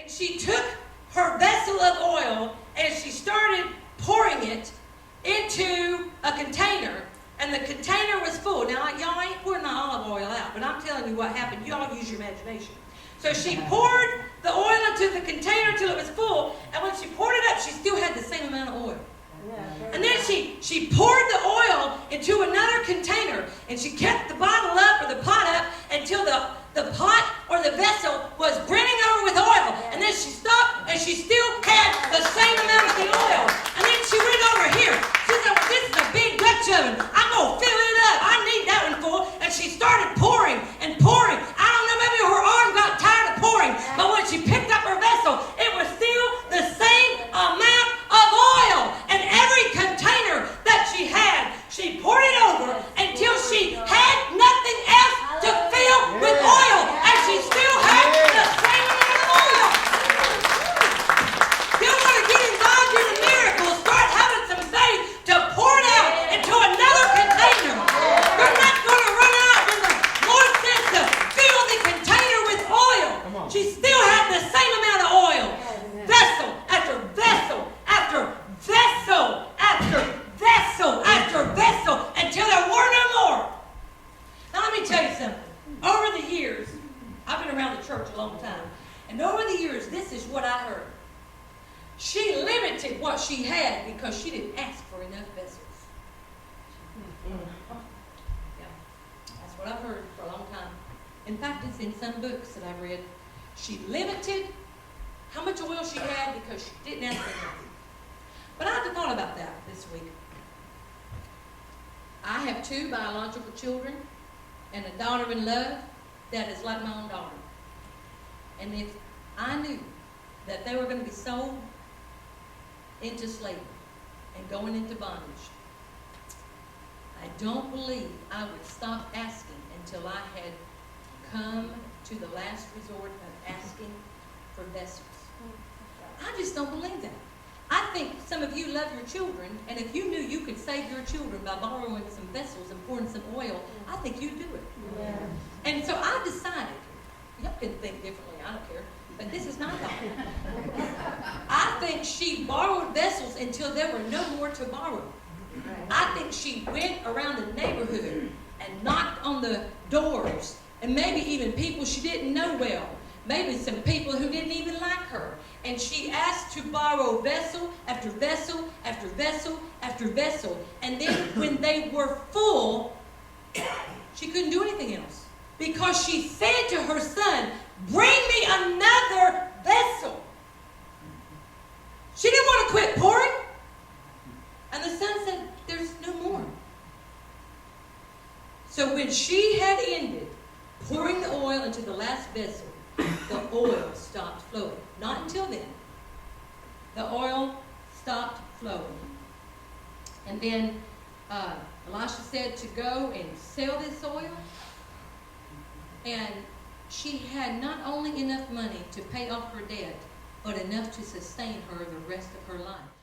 And she took her vessel of oil and she started pouring it into a container. And the container was full. Now, y'all ain't pouring the olive oil out, but I'm telling you what happened. You all use your imagination. So she poured the oil into the container till it was full, and when she poured it up, she still had the same amount of oil. And then she poured the oil into another container, and she kept the bottle up or the pot up until the pot or the vessel was brimming over with oil. And then she stopped, and she still had the same amount of the oil. And then she went over here. She said, well, this is a big Dutch oven. I'm going to fill it up. I need that one full. And she started pouring and pouring. I don't know, maybe her arm got tired of pouring, but when she picked up her vessel, it was still the same amount of oil. And every container that she had, she poured it over until she had nothing else to fill with oil. And she still had the same amount of oil. You want to get involved in a miracle, start having some faith to pour it out into another container. You're not going to run out when the Lord says to fill the container with oil. She still had the same amount of oil. Vessel after vessel after vessel after vessel after vessel until there were no more. Now let me tell you something. Over the years, I've been around the church a long time, and over the years, this is what I heard. She limited what she had because she didn't ask for enough vessels. Yeah, that's what I've heard for a long time. In fact, it's in some books that I've read. She limited how much oil she had because she didn't ask for enough. But I've thought about that this week. I have 2 biological children and a daughter in love that is like my own daughter. And if I knew that they were going to be sold into slavery and going into bondage, I don't believe I would stop asking until I had come to the last resort of asking for vessels. I just don't believe that. I think some of you love your children, and if you knew you could save your children by borrowing some vessels and pouring some oil, I think you'd do it. Yeah. And so I decided, y'all can think differently, I don't care, but this is my thought. I think she borrowed vessels until there were no more to borrow. I think she went around the neighborhood and knocked on the doors, and maybe even people she didn't know well. Maybe some people who didn't even like her. And she asked to borrow vessel after vessel after vessel after vessel. And then when they were full, she couldn't do anything else. Because she said to her son, bring me another vessel. She didn't want to quit pouring. And the son said, there's no more. So when she had ended pouring the oil into the last vessel, the oil stopped flowing. Not until then. The oil stopped flowing. And then Elisha said to go and sell this oil. And she had not only enough money to pay off her debt, but enough to sustain her the rest of her life.